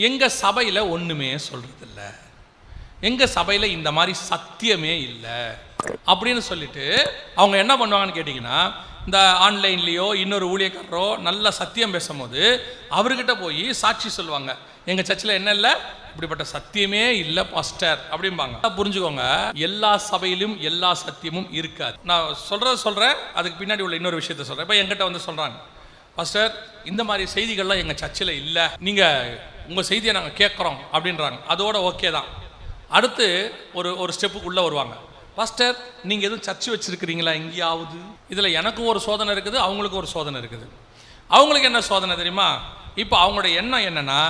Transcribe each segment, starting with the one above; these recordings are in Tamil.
எங்கள் சபையில் ஒன்றுமே சொல்கிறதில்ல, எங்கள் சபையில் இந்த மாதிரி சத்தியமே இல்லை அப்படின்னு சொல்லிட்டு அவங்க என்ன பண்ணுவாங்கன்னு கேட்டிங்கன்னா, இந்த ஆன்லைன்லேயோ இன்னொரு ஊழியக்காரரோ நல்ல சத்தியம் பேசும்போது அவர்கிட்ட போய் சாட்சி சொல்லுவாங்க, எங்கள் சர்ச்சில் என்ன இல்லை, இப்படிப்பட்ட சத்தியமே இல்லை பாஸ்டர் அப்படிம்பாங்க. புரிஞ்சுக்கோங்க, எல்லா சபையிலும் எல்லா சத்தியமும் இருக்காது. நான் சொல்கிறேன், அதுக்கு பின்னாடி உள்ள இன்னொரு விஷயத்த சொல்கிறேன். இப்போ எங்கிட்ட வந்து சொல்கிறாங்க, பாஸ்டர் இந்த மாதிரி செய்திகள்லாம் எங்கள் சர்ச்சில் இல்லை, நீங்கள் உங்கள் செய்தியை நாங்கள் கேட்குறோம் அப்படின்றாங்க. அதோட ஓகே தான். அடுத்து ஒரு ஸ்டெப்புக்குள்ளே வருவாங்க, பாஸ்டர் நீங்கள் எதுவும் சர்ச்சு வச்சுருக்கிறீங்களா எங்கேயாவது? இதில் எனக்கும் ஒரு சோதனை இருக்குது, அவங்களுக்கும் ஒரு சோதனை இருக்குது. அவங்களுக்கு என்ன சோதனை தெரியுமா? இப்போ அவங்களோட எண்ணம் என்னென்னா,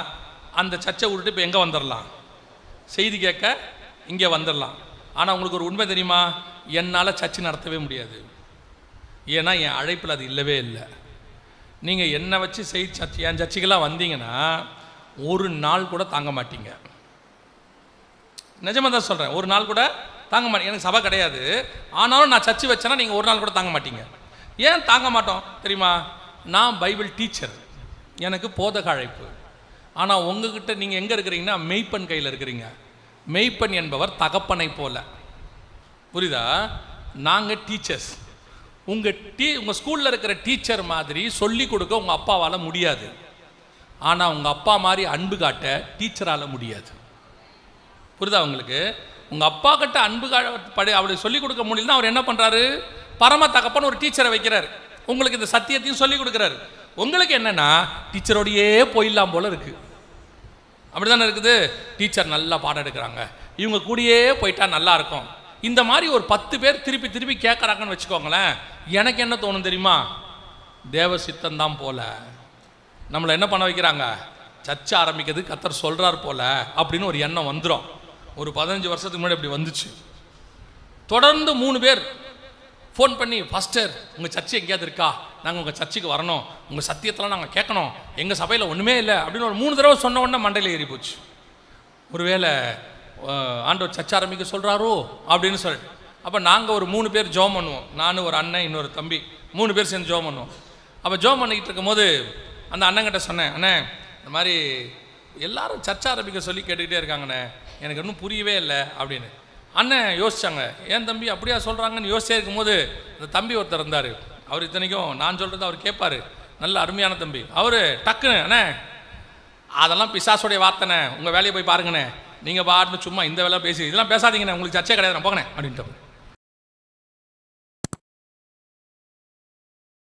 அந்த சர்ச்சை விட்டுட்டு இப்போ எங்கே வந்துடலாம், செய்தி கேட்க இங்கே வந்துடலாம். ஆனால் அவங்களுக்கு ஒரு உண்மை தெரியுமா, என்னால் சர்ச்சு நடத்தவே முடியாது, ஏன்னா என் அழைப்பில் அது இல்லவே இல்லை. நீங்கள் என்னை வச்சு என் சர்ச்சைக்கெல்லாம் வந்தீங்கன்னா ஒரு நாள் கூட தாங்க மாட்டீங்க. நிஜமாக தான் சொல்கிறேன், ஒரு நாள் கூட தாங்க மாட்டீங்க. எனக்கு சபை கிடையாது, ஆனாலும் நான் சர்ச்சு வச்சேன்னா நீங்கள் ஒரு நாள் கூட தாங்க மாட்டீங்க. ஏன் தாங்க மாட்டோம் தெரியுமா? நான் பைபிள் டீச்சர், எனக்கு போதக அழைப்பு. ஆனால் உங்ககிட்ட நீங்கள் எங்கே இருக்கிறீங்கன்னா மெய்ப்பன் கையில் இருக்கிறீங்க. மெய்ப்பன் என்பவர் தகப்பனை போல, புரியுதா? நாங்கள் டீச்சர்ஸ். உங்கள் ஸ்கூலில் இருக்கிற டீச்சர் மாதிரி சொல்லி கொடுக்க உங்கள் அப்பாவால் முடியாது. ஆனால் உங்கள் அப்பா மாதிரி அன்பு காட்ட டீச்சரால் முடியாது. புரியுதா உங்களுக்கு? உங்கள் அப்பா கிட்ட அன்பு அவளுக்கு சொல்லிக் கொடுக்க முடியலன்னா அவர் என்ன பண்ணுறாரு, பரம தகப்பன் ஒரு டீச்சரை வைக்கிறார், உங்களுக்கு இந்த சத்தியத்தையும் சொல்லிக் கொடுக்குறாரு. உங்களுக்கு என்னென்னா டீச்சரோடையே போயிடலாம் போல இருக்குது. அப்படி தானே இருக்குது? டீச்சர் நல்லா பாடம் எடுக்கிறாங்க, இவங்க கூடயே போயிட்டா நல்லா இருக்கும். இந்த மாதிரி ஒரு 10 பேர் திருப்பி திருப்பி கேட்குறாங்கன்னு வச்சுக்கோங்களேன். எனக்கு என்ன தோணும் தெரியுமா? தேவ சித்தந்தான் போல நம்மளை என்ன பண்ண வைக்கிறாங்க, சர்ச்சை ஆரம்பிக்கிறது கர்த்தர் சொல்கிறார் போல அப்படின்னு ஒரு எண்ணம் வந்துடும். ஒரு 15 வருஷத்துக்கு முன்னாடி அப்படி வந்துச்சு. தொடர்ந்து 3 பேர் ஃபோன் பண்ணி, பாஸ்டர் உங்கள் சர்ச்சை எங்கேயாவது இருக்கா, நாங்கள் உங்கள் சர்ச்சுக்கு வரணும், உங்கள் சத்தியத்தெல்லாம் நாங்கள் கேட்கணும், எங்கள் சபையில் ஒன்றுமே இல்லை அப்படின்னு ஒரு 3 தடவை சொன்ன உடனே மண்டையில் ஏறி போச்சு. ஒருவேளை ஆண்டவர் சர்ச்சை ஆரம்பிக்க சொல்கிறாரோ அப்படின்னு சொல்லிட்டு அப்போ நாங்கள் ஒரு 3 பேர் ஜோம் பண்ணுவோம். நான், ஒரு அண்ணன், இன்னொரு தம்பி, 3 பேர் சேர்ந்து ஜோம் பண்ணுவோம். அப்போ ஜோம் பண்ணிக்கிட்டு இருக்கும்போது அந்த அண்ணங்கிட்ட சொன்னேன், அண்ணே இந்த மாதிரி எல்லாரும் சர்ச்சை ஆரம்பிக்க சொல்லி கேட்டுக்கிட்டே இருக்காங்கண்ணே, எனக்கு இன்னும் புரியவே இல்லை அப்படின்னு. அண்ணன் யோசிச்சாங்க, ஏன் தம்பி அப்படியா சொல்கிறாங்கன்னு யோசிச்சே இருக்கும்போது அந்த தம்பி ஒருத்தர் இருந்தார். அவர் இத்தனைக்கும் நான் சொல்கிறது அவர் கேட்பார், நல்ல அருமையான தம்பி. அவர் டக்குன்னு, அண்ணே அதெல்லாம் பிசாசுடைய வார்த்தைண்ணே, உங்கள் வேலையை போய் பாருங்கண்ணே, நீங்கள் பாட்டுன்னு சும்மா இந்த வேலை பேசி இதெல்லாம் பேசாதீங்கண்ணே, உங்களுக்கு சர்ச்சை கிடையாது, நான் போங்கண்ணே அப்படின்ட்டு.